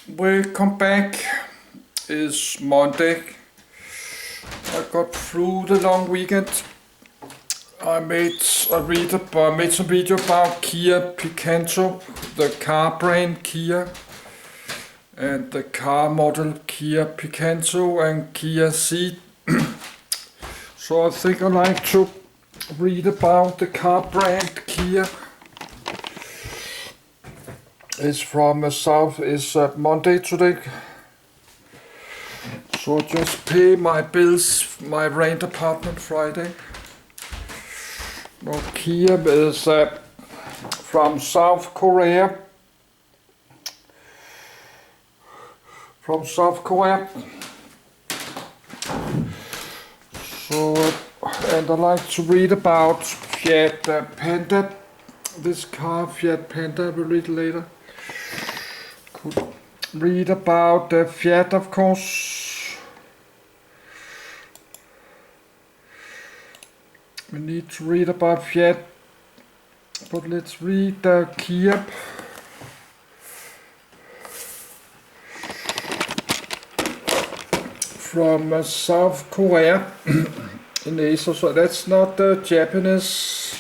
Welcome back. It's Monday. I got through the long weekend. I made some video about Kia Picanto, the car brand Kia, and the car model Kia Picanto and Kia Ceed. So I think I like to read about the car brand Kia. It's from South. It's Monday today. So I just pay my bills, my rent apartment Friday. Now Kia is from South Korea. So, and I like to read about Fiat Panda. This car, Fiat Panda, we'll read later. Could read about the Fiat, of course. We need to read about Fiat, but let's read the Kia. From South Korea in Asia, so that's not the Japanese.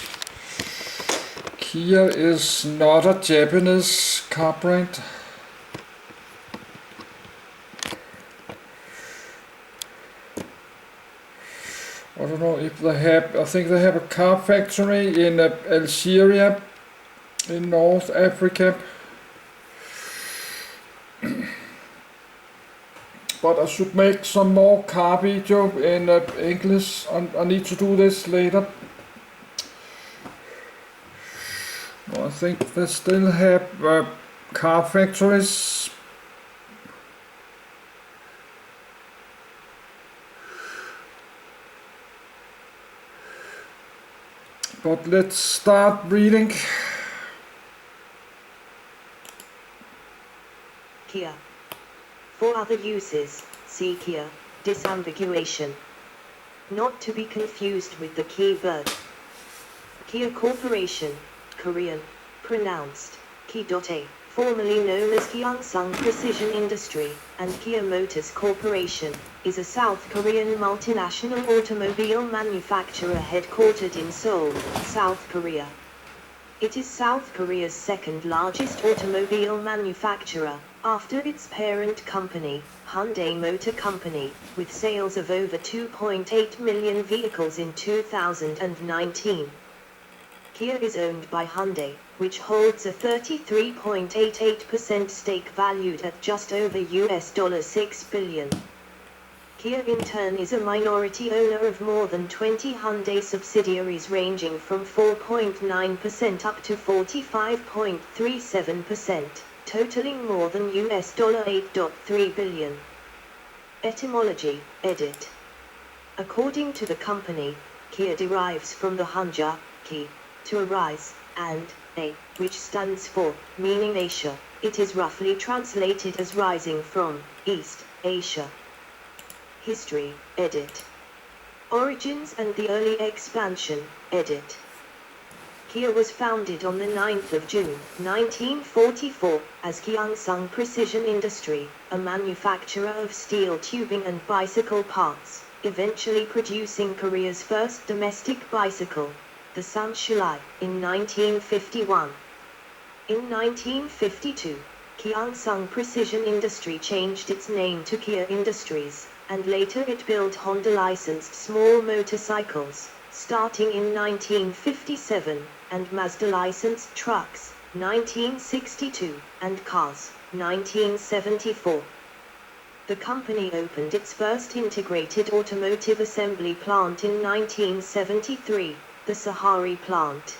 Kia is not a Japanese car brand. I don't know if they have, I think they have a car factory in Algeria in North Africa. But I should make some more car video in English. I need to do this later. I think they still have car factories. But let's start reading. Kia. For other uses, see Kia, disambiguation. Not to be confused with the keyword. Kia Corporation, Korean, pronounced, Ki.A, formerly known as Gyeongsang Precision Industry, and Kia Motors Corporation, is a South Korean multinational automobile manufacturer headquartered in Seoul, South Korea. It is South Korea's second largest automobile manufacturer, after its parent company, Hyundai Motor Company, with sales of over 2.8 million vehicles in 2019. Kia is owned by Hyundai, which holds a 33.88% stake valued at just over $6 billion. Kia in turn is a minority owner of more than 20 Hyundai subsidiaries ranging from 4.9% up to 45.37%, totaling more than $8.3 billion. Etymology, edit. According to the company, Kia derives from the Hanja, ki, to arise, and a, which stands for, meaning Asia. It is roughly translated as rising from, East Asia. History, edit. Origins and the early expansion, edit. Kia was founded on the 9th of June, 1944, as Gyeongsang Precision Industry, a manufacturer of steel tubing and bicycle parts, eventually producing Korea's first domestic bicycle, the Sunshulai, in 1951. In 1952, Gyeongsang Precision Industry changed its name to Kia Industries, and later it built Honda-licensed small motorcycles, starting in 1957, and Mazda-licensed trucks, 1962, and cars, 1974. The company opened its first integrated automotive assembly plant in 1973, the Sahari plant.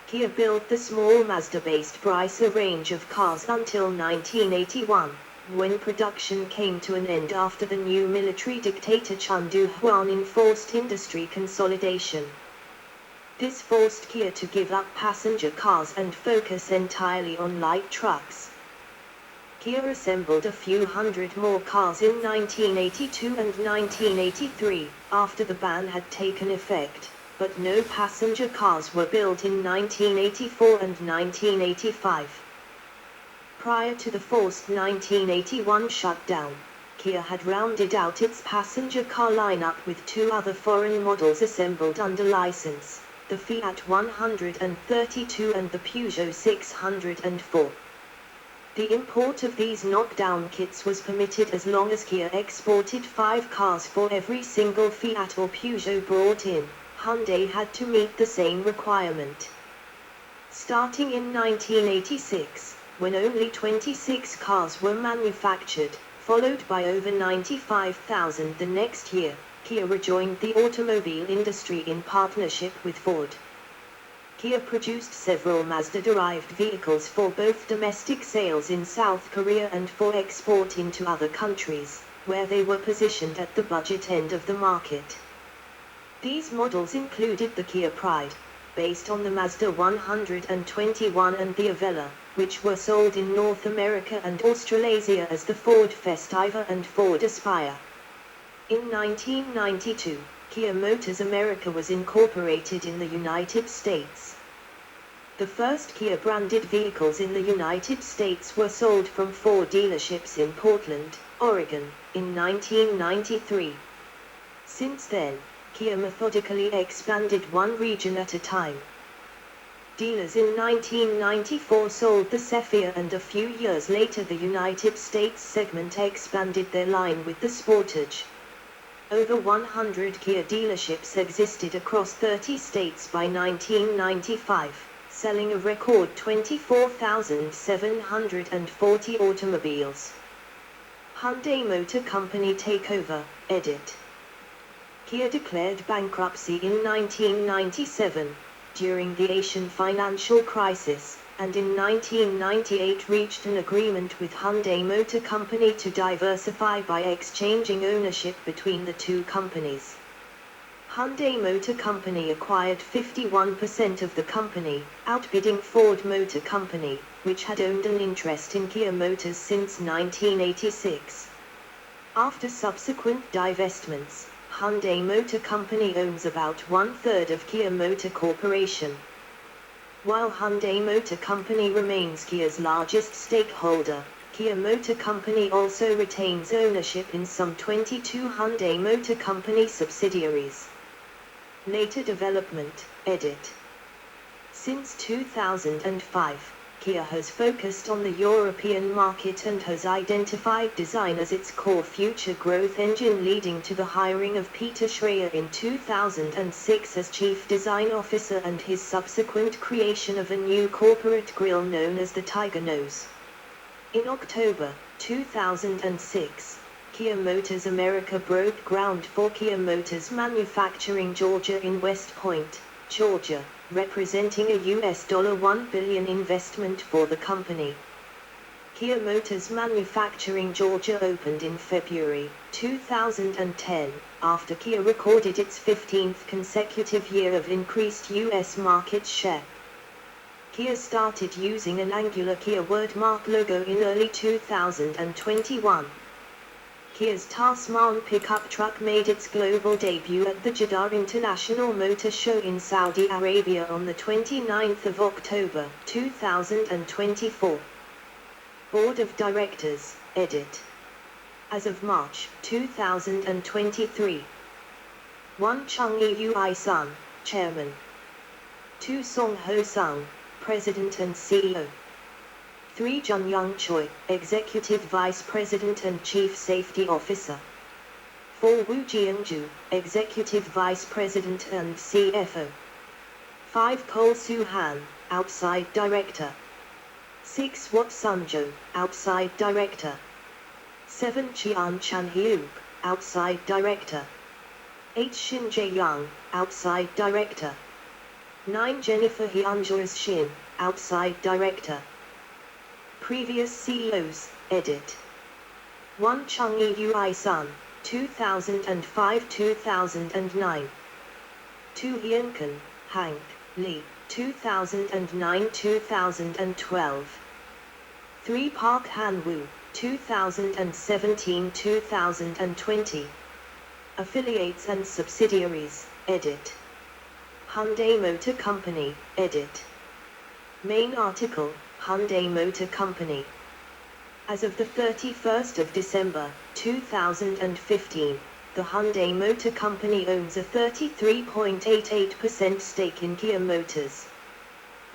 Kia built the small Mazda-based Brycer range of cars until 1981, when production came to an end after the new military dictator Chun Doo-hwan enforced industry consolidation. This forced Kia to give up passenger cars and focus entirely on light trucks. Kia assembled a few hundred more cars in 1982 and 1983, after the ban had taken effect, but no passenger cars were built in 1984 and 1985. Prior to the forced 1981 shutdown, Kia had rounded out its passenger car lineup with two other foreign models assembled under license, the Fiat 132 and the Peugeot 604. The import of these knockdown kits was permitted as long as Kia exported 5 cars for every single Fiat or Peugeot brought in. Hyundai had to meet the same requirement. Starting in 1986, when only 26 cars were manufactured, followed by over 95,000 the next year, Kia rejoined the automobile industry in partnership with Ford. Kia produced several Mazda-derived vehicles for both domestic sales in South Korea and for export into other countries, where they were positioned at the budget end of the market. These models included the Kia Pride, based on the Mazda 121 and the Avella, which were sold in North America and Australasia as the Ford Festiva and Ford Aspire. In 1992, Kia Motors America was incorporated in the United States. The first Kia-branded vehicles in the United States were sold from 4 dealerships in Portland, Oregon, in 1993. Since then, Kia methodically expanded one region at a time. Dealers in 1994 sold the Cephia, and a few years later the United States segment expanded their line with the Sportage. Over 100 Kia dealerships existed across 30 states by 1995, selling a record 24,740 automobiles. Hyundai Motor Company takeover, edit. Kia declared bankruptcy in 1997, during the Asian financial crisis, and in 1998 reached an agreement with Hyundai Motor Company to diversify by exchanging ownership between the two companies. Hyundai Motor Company acquired 51% of the company, outbidding Ford Motor Company, which had owned an interest in Kia Motors since 1986. After subsequent divestments, Hyundai Motor Company owns about 1/3 of Kia Motor Corporation. While Hyundai Motor Company remains Kia's largest stakeholder, Kia Motor Company also retains ownership in some 22 Hyundai Motor Company subsidiaries. Later development, edit. Since 2005, Kia has focused on the European market and has identified design as its core future growth engine, leading to the hiring of Peter Schreier in 2006 as Chief Design Officer and his subsequent creation of a new corporate grille known as the Tiger Nose. In October 2006, Kia Motors America broke ground for Kia Motors Manufacturing Georgia in West Point, Georgia, representing a $1 billion investment for the company. Kia Motors Manufacturing Georgia opened in February 2010, after Kia recorded its 15th consecutive year of increased U.S. market share. Kia started using an angular Kia wordmark logo in early 2021. Kia's Tasman pickup truck made its global debut at the Jeddah International Motor Show in Saudi Arabia on the 29th of October 2024. Board of Directors, edit. As of March 2023. 1 Chung-Yi Ui-sun, Chairman. 2 Song-Ho Sung, President and CEO. 3 Jun-Young Choi, Executive Vice President and Chief Safety Officer. 4 Woo Jiang-ju, Executive Vice President and CFO. 5 Cole Soo-han, Outside Director. 6 Wat Sun-jo, Outside Director. 7 Chian Chan-hyuk, Outside Director. 8 Shin Jae-young, Outside Director. 9 Jennifer Hyun-shin, Outside Director. Previous CEOs, edit. 1 Chung-Yi Ui-sun, 2005-2009. 2 Hyun-kun, Hank Lee, 2009-2012. 3 Park Han-woo, 2017-2020. Affiliates and subsidiaries, edit. Hyundai Motor Company, edit. Main article, Hyundai Motor Company. As of the 31st of December, 2015, the Hyundai Motor Company owns a 33.88% stake in Kia Motors.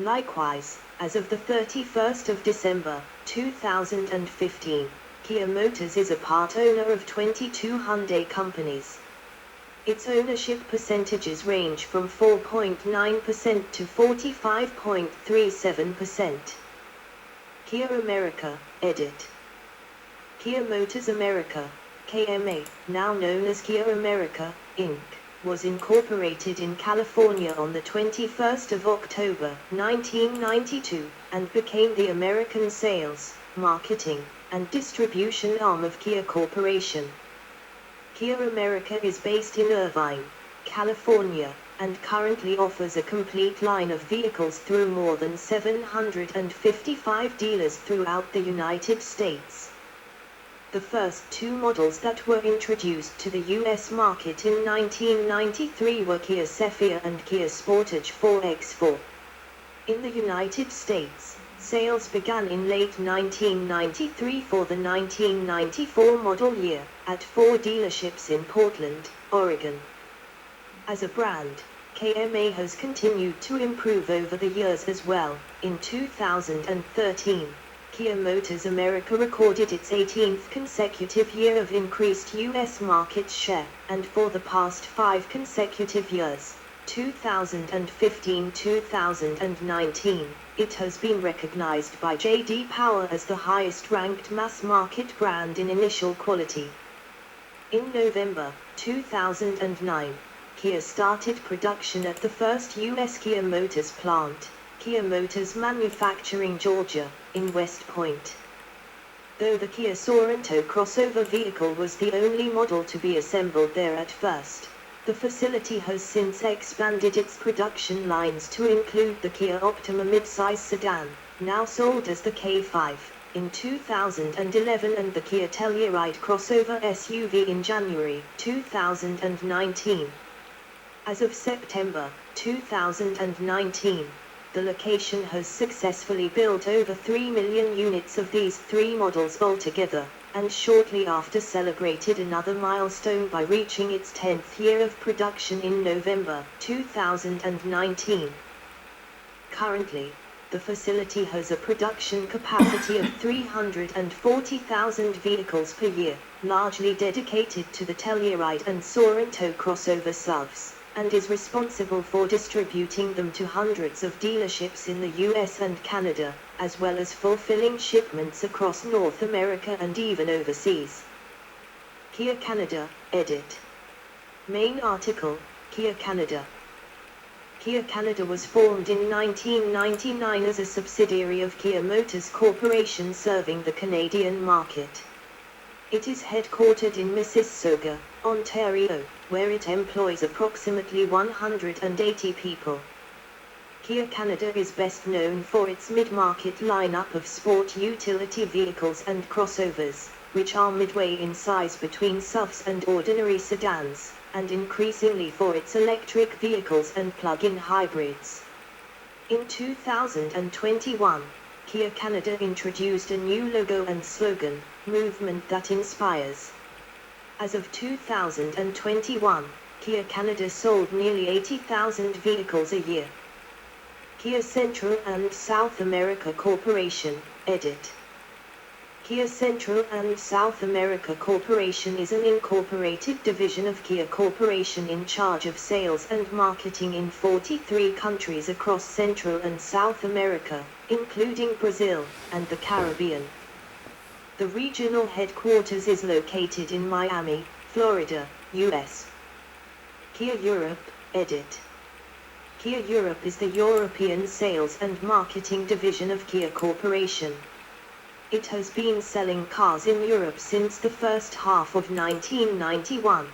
Likewise, as of the 31st of December, 2015, Kia Motors is a part owner of 22 Hyundai companies. Its ownership percentages range from 4.9% to 45.37%. Kia America, edit. Kia Motors America, KMA, now known as Kia America, Inc., was incorporated in California on the 21st of October, 1992, and became the American sales, marketing, and distribution arm of Kia Corporation. Kia America is based in Irvine, California, and currently offers a complete line of vehicles through more than 755 dealers throughout the United States. The first two models that were introduced to the US market in 1993 were Kia Cephia and Kia Sportage 4X4. In the United States, sales began in late 1993 for the 1994 model year, at 4 dealerships in Portland, Oregon. As a brand, KMA has continued to improve over the years as well. In 2013, Kia Motors America recorded its 18th consecutive year of increased U.S. market share, and for the past 5 consecutive years, 2015-2019, it has been recognized by J.D. Power as the highest-ranked mass-market brand in initial quality. In November 2009, Kia started production at the first U.S. Kia Motors plant, Kia Motors Manufacturing Georgia, in West Point. Though the Kia Sorento crossover vehicle was the only model to be assembled there at first, the facility has since expanded its production lines to include the Kia Optima midsize sedan, now sold as the K5, in 2011 and the Kia Telluride crossover SUV in January 2019. As of September 2019, the location has successfully built over 3 million units of these 3 models altogether, and shortly after celebrated another milestone by reaching its 10th year of production in November 2019. Currently, the facility has a production capacity of 340,000 vehicles per year, largely dedicated to the Telluride and Sorento crossover SUVs, and is responsible for distributing them to hundreds of dealerships in the US and Canada, as well as fulfilling shipments across North America and even overseas. Kia Canada, edit. Main article, Kia Canada. Kia Canada was formed in 1999 as a subsidiary of Kia Motors Corporation serving the Canadian market. It is headquartered in Mississauga, Ontario, where it employs approximately 180 people. Kia Canada is best known for its mid-market lineup of sport utility vehicles and crossovers, which are midway in size between SUVs and ordinary sedans, and increasingly for its electric vehicles and plug-in hybrids. In 2021, Kia Canada introduced a new logo and slogan, "Movement that Inspires." As of 2021, Kia Canada sold nearly 80,000 vehicles a year. Kia Central and South America Corporation, edit. Kia Central and South America Corporation is an incorporated division of Kia Corporation in charge of sales and marketing in 43 countries across Central and South America, including Brazil and the Caribbean. The regional headquarters is located in Miami, Florida, US. Kia Europe, edit. Kia Europe is the European sales and marketing division of Kia Corporation. It has been selling cars in Europe since the first half of 1991.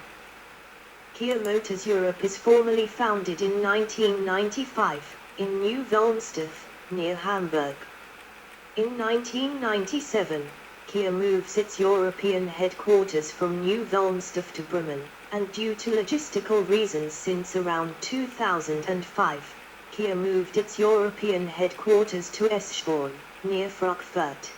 Kia Motors Europe is formally founded in 1995, in New Wilmsdorf, near Hamburg. In 1997, Kia moves its European headquarters from New Wilmsdorf to Bremen, and due to logistical reasons since around 2005, Kia moved its European headquarters to Eschborn, near Frankfurt.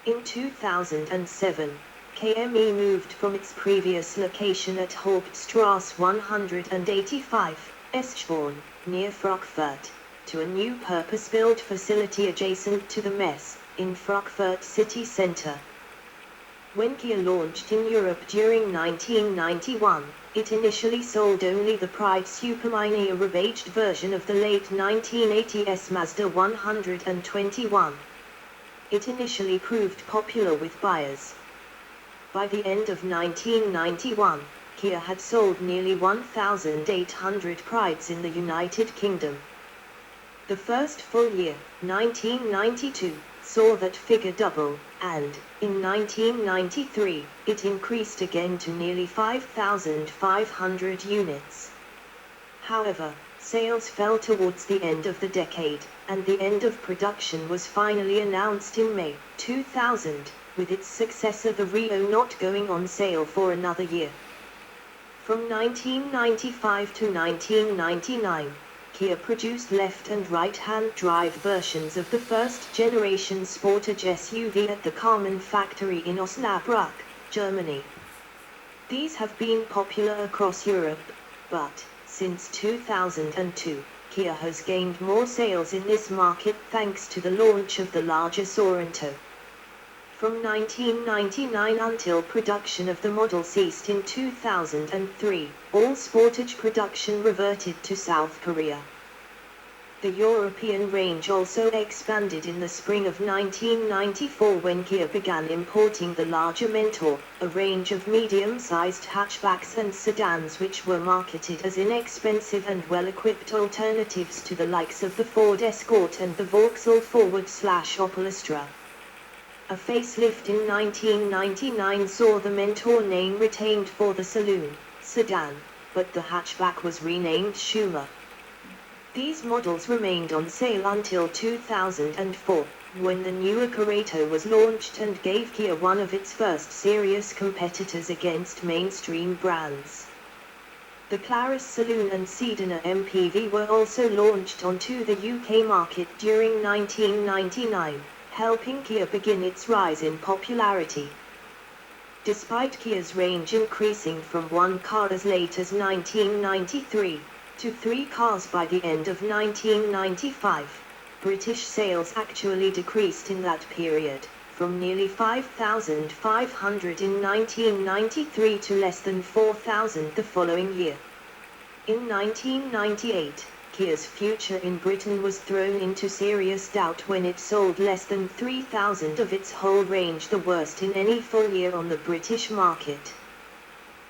In 2007, KME moved from its previous location at Hauptstrasse 185, Eschborn, near Frankfurt, to a new purpose-built facility adjacent to the Messe, in Frankfurt city center. When Kia launched in Europe during 1991, it initially sold only the Pride Supermini, a rebadged version of the late 1980s Mazda 121. It initially proved popular with buyers. By the end of 1991, Kia had sold nearly 1,800 Prides in the United Kingdom. The first full year, 1992, saw that figure double, and, in 1993, it increased again to nearly 5,500 units. However, sales fell towards the end of the decade, and the end of production was finally announced in May 2000, with its successor the Rio not going on sale for another year. From 1995 to 1999, Kia produced left and right-hand drive versions of the first-generation Sportage SUV at the Karmann factory in Osnabrück, Germany. These have been popular across Europe, but, since 2002, Kia has gained more sales in this market thanks to the launch of the larger Sorento. From 1999 until production of the model ceased in 2003, all Sportage production reverted to South Korea. The European range also expanded in the spring of 1994 when Kia began importing the larger Mentor, a range of medium-sized hatchbacks and sedans which were marketed as inexpensive and well-equipped alternatives to the likes of the Ford Escort and the Vauxhall Forward/Opel Astra. A facelift in 1999 saw the Mentor name retained for the saloon sedan, but the hatchback was renamed Schumer. These models remained on sale until 2004, when the newer Corretto was launched and gave Kia one of its first serious competitors against mainstream brands. The Claris Saloon and Sedana MPV were also launched onto the UK market during 1999. Helping Kia begin its rise in popularity. Despite Kia's range increasing from one car as late as 1993, to 3 cars by the end of 1995, British sales actually decreased in that period, from nearly 5,500 in 1993 to less than 4,000 the following year. In 1998, Kia's future in Britain was thrown into serious doubt when it sold less than 3,000 of its whole range, the worst in any full year on the British market.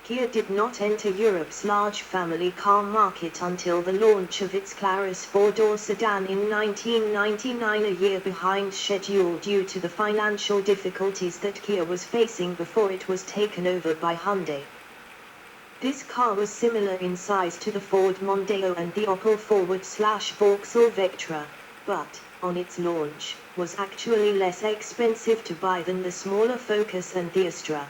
Kia did not enter Europe's large family car market until the launch of its Claris 4-door sedan in 1999, a year behind schedule due to the financial difficulties that Kia was facing before it was taken over by Hyundai. This car was similar in size to the Ford Mondeo and the Opel Forward/Vauxhall Vectra, but, on its launch, was actually less expensive to buy than the smaller Focus and the Astra.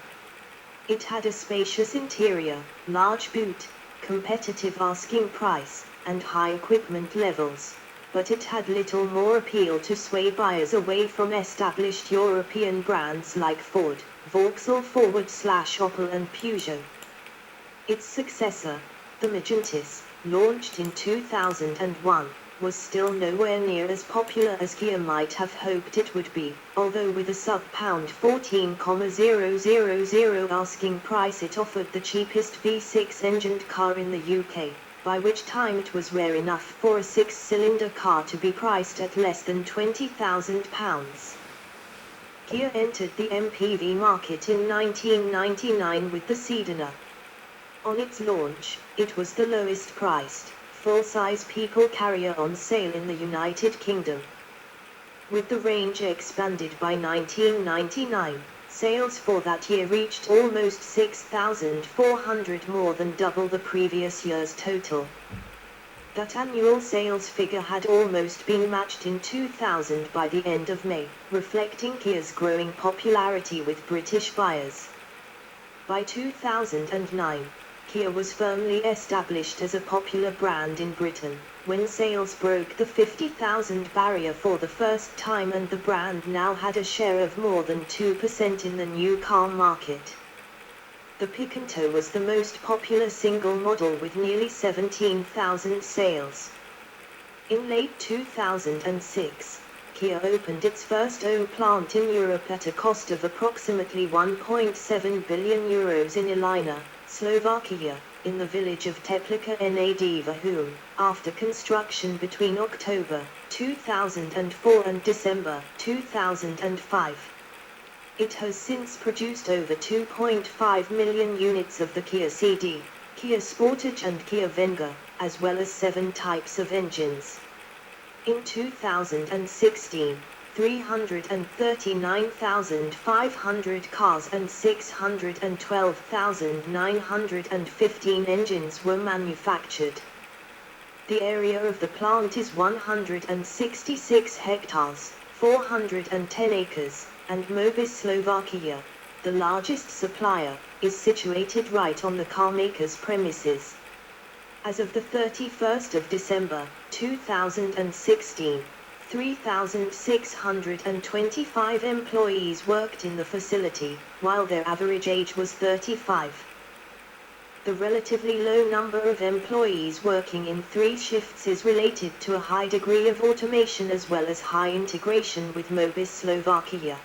It had a spacious interior, large boot, competitive asking price, and high equipment levels, but it had little more appeal to sway buyers away from established European brands like Ford, Vauxhall Forward/Opel and Peugeot. Its successor, the Magentis, launched in 2001, was still nowhere near as popular as Kia might have hoped it would be, although with a sub-£14,000 asking price it offered the cheapest V6-engined car in the UK, by which time it was rare enough for a 6-cylinder car to be priced at less than £20,000. Kia entered the MPV market in 1999 with the Sedana. On its launch, it was the lowest priced, full-size people carrier on sale in the United Kingdom. With the range expanded by 1999, sales for that year reached almost 6,400, more than double the previous year's total. That annual sales figure had almost been matched in 2000 by the end of May, reflecting Kia's growing popularity with British buyers. By 2009, Kia was firmly established as a popular brand in Britain, when sales broke the 50,000 barrier for the first time, and the brand now had a share of more than 2% in the new car market. The Picanto was the most popular single model with nearly 17,000 sales. In late 2006, Kia opened its first own plant in Europe at a cost of approximately €1.7 billion in Ilina, Slovakia, in the village of Teplica nad Vahum, after construction between October 2004 and December 2005. It has since produced over 2.5 million units of the Kia CD, Kia Sportage and Kia Venga, as well as 7 types of engines. In 2016, 339,500 cars and 612,915 engines were manufactured. The area of the plant is 166 hectares, 410 acres, and Mobis Slovakia, the largest supplier, is situated right on the carmaker's premises. As of the 31st of December, 2016, 3,625 employees worked in the facility, while their average age was 35. The relatively low number of employees working in 3 shifts is related to a high degree of automation as well as high integration with Mobis Slovakia.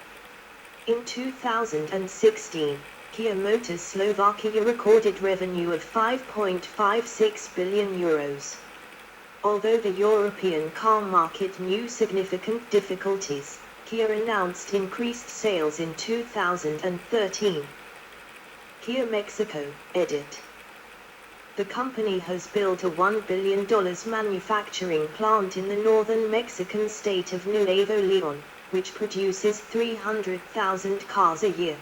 In 2016, Kia Motors Slovakia recorded revenue of €5.56 billion. Although the European car market knew significant difficulties, Kia announced increased sales in 2013. Kia Mexico, edit. The company has built a $1 billion manufacturing plant in the northern Mexican state of Nuevo León, which produces 300,000 cars a year.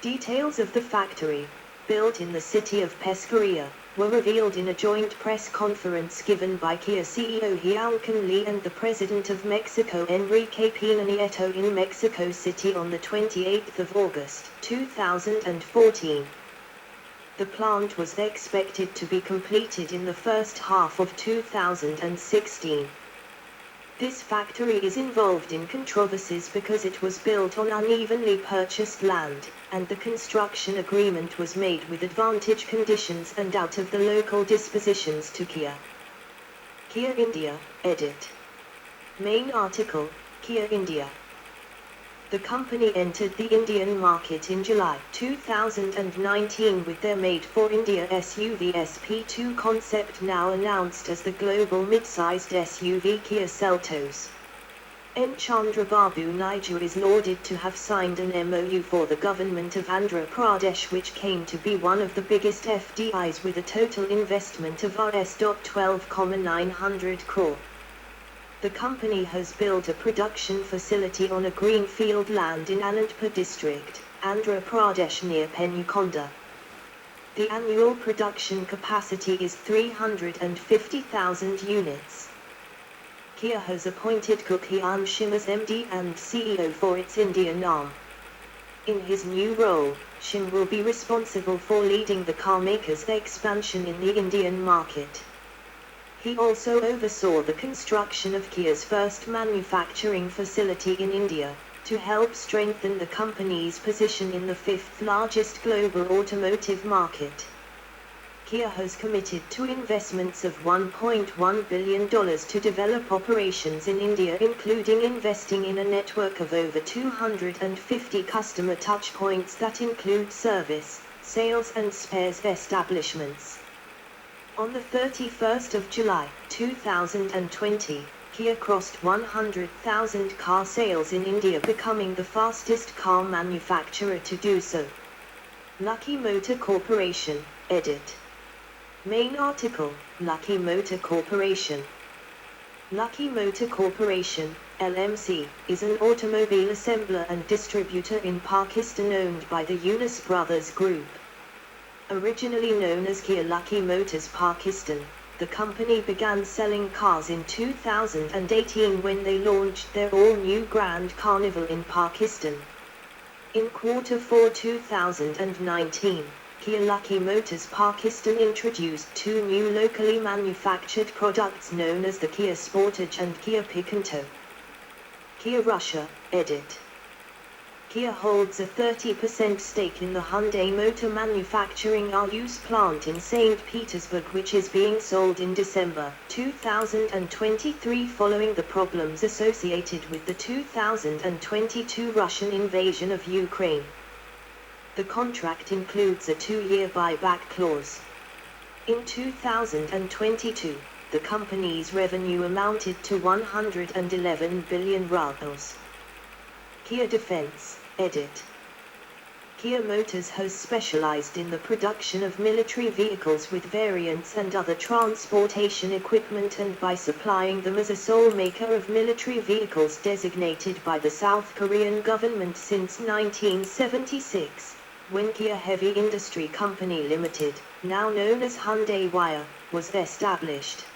Details of the factory, built in the city of Pesqueria, were revealed in a joint press conference given by Kia CEO Hyunkin Lee and the President of Mexico Enrique Pena Nieto in Mexico City on the 28th of August, 2014. The plant was expected to be completed in the first half of 2016. This factory is involved in controversies because it was built on unevenly purchased land, and the construction agreement was made with advantage conditions and out of the local dispositions to Kia. Kia India, edit. Main article, Kia India. The company entered the Indian market in July 2019 with their made-for-India SUV SP2 concept, now announced as the global mid-sized SUV Kia Seltos. N. Chandrababu Naidu is lauded to have signed an MOU for the government of Andhra Pradesh, which came to be one of the biggest FDIs with a total investment of Rs.12,900 crore. The company has built a production facility on a greenfield land in Anantapur district, Andhra Pradesh near Penukonda. The annual production capacity is 350,000 units. Kia has appointed Kukhian Shim as MD and CEO for its Indian arm. In his new role, Shim will be responsible for leading the carmaker's expansion in the Indian market. He also oversaw the construction of Kia's first manufacturing facility in India, to help strengthen the company's position in the 5th largest global automotive market. Kia has committed to investments of $1.1 billion to develop operations in India, including investing in a network of over 250 customer touchpoints that include service, sales and spares establishments. On the 31st of July, 2020, Kia crossed 100,000 car sales in India, becoming the fastest car manufacturer to do so. Lucky Motor Corporation, edit. Main article, Lucky Motor Corporation. Lucky Motor Corporation, LMC, is an automobile assembler and distributor in Pakistan owned by the Yunus Brothers Group. Originally known as Kia Lucky Motors Pakistan, the company began selling cars in 2018 when they launched their all-new Grand Carnival in Pakistan. In Q4 2019, Kia Lucky Motors Pakistan introduced two new locally manufactured products known as the Kia Sportage and Kia Picanto. Kia Russia, edit. Kia holds a 30% stake in the Hyundai motor manufacturing RU's plant in St. Petersburg, which is being sold in December 2023 following the problems associated with the 2022 Russian invasion of Ukraine. The contract includes a 2-year buyback clause. In 2022, the company's revenue amounted to 111 billion rubles. Kia Defense, edit. Kia Motors has specialized in the production of military vehicles with variants and other transportation equipment, and by supplying them as a sole maker of military vehicles designated by the South Korean government since 1976, when Kia Heavy Industry Company Limited, now known as Hyundai Wire, was established.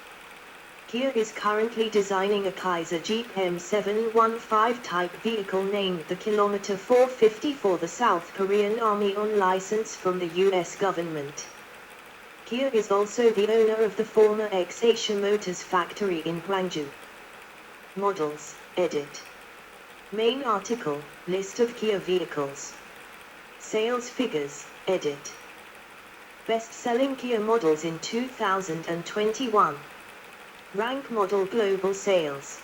Kia is currently designing a Kaiser Jeep M715 type vehicle named the Kilometer 450 for the South Korean Army on license from the US government. Kia is also the owner of the former ex-Asia Motors factory in Gwangju. Models, edit. Main article, list of Kia vehicles. Sales figures, edit. Best-selling Kia models in 2021. Rank model global sales.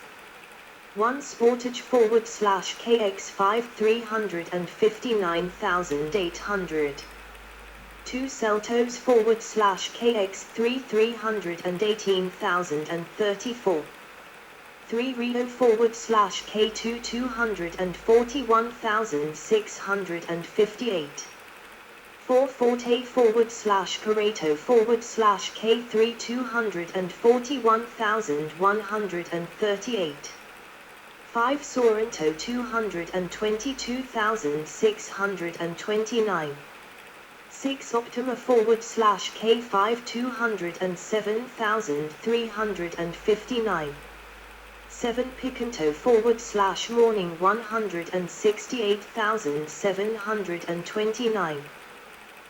1 Sportage /KX5 359,800. 2 Seltos /KX3 318,034. 3 Rio /K2 241,658. 4 Forte /Pareto /K3 241,138. 5 Sorento 222,629. 6 Optima /K5 207,359. 7 Picanto /Morning 168,729.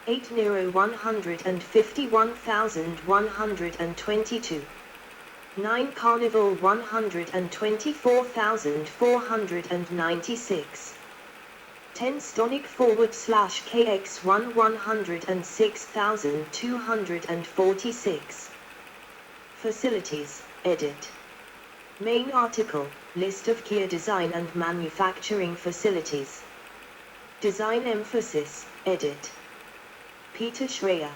8 Nero 151,122. 9 Carnival 124,496. 10 Stonic /KX1 106,246. Facilities, edit. Main article, list of Kia design and manufacturing facilities. Design emphasis, edit. Peter Schreier.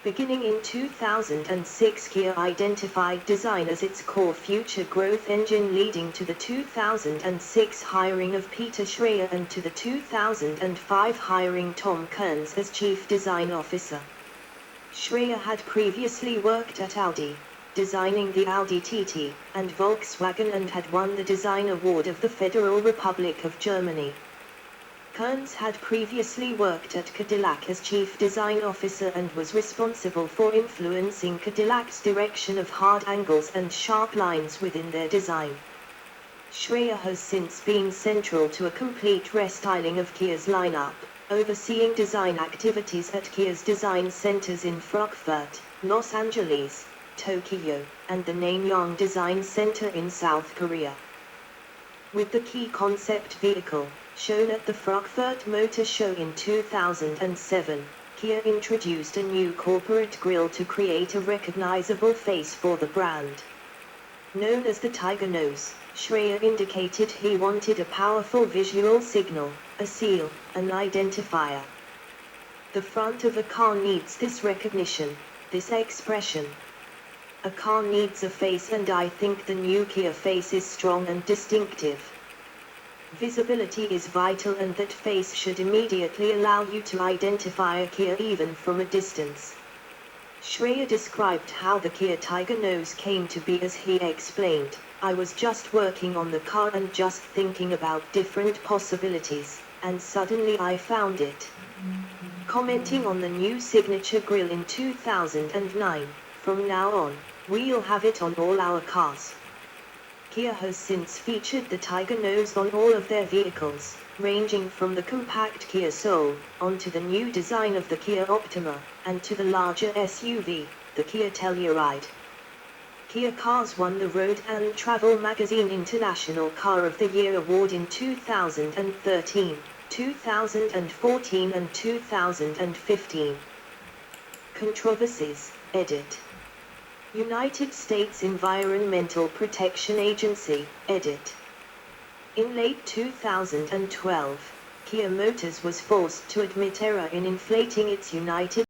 Beginning in 2006, Kia identified design as its core future growth engine, leading to the 2006 hiring of Peter Schreier and to the 2005 hiring Tom Kearns as Chief Design Officer. Schreier had previously worked at Audi, designing the Audi TT, and Volkswagen, and had won the Design Award of the Federal Republic of Germany. Kearns had previously worked at Cadillac as Chief Design Officer and was responsible for influencing Cadillac's direction of hard angles and sharp lines within their design. Schreier has since been central to a complete restyling of Kia's lineup, overseeing design activities at Kia's design centers in Frankfurt, Los Angeles, Tokyo, and the Nanyang Design Center in South Korea. With the key concept vehicle, shown at the Frankfurt Motor Show in 2007, Kia introduced a new corporate grille to create a recognizable face for the brand. Known as the Tiger Nose, Schreier indicated he wanted a powerful visual signal, a seal, an identifier. The front of a car needs this recognition, this expression. A car needs a face, and I think the new Kia face is strong and distinctive. Visibility is vital, and that face should immediately allow you to identify a Kia even from a distance. Schreier described how the Kia Tiger Nose came to be as he explained, "I was just working on the car and just thinking about different possibilities, and suddenly I found it." Commenting on the new signature grille in 2009, "From now on, we'll have it on all our cars." Kia has since featured the Tiger nose on all of their vehicles, ranging from the compact Kia Soul, onto the new design of the Kia Optima, and to the larger SUV, the Kia Telluride. Kia cars won the Road and Travel Magazine International Car of the Year award in 2013, 2014 and 2015. Controversies, edit. United States Environmental Protection Agency, edit. In late 2012, Kia Motors was forced to admit error in inflating its United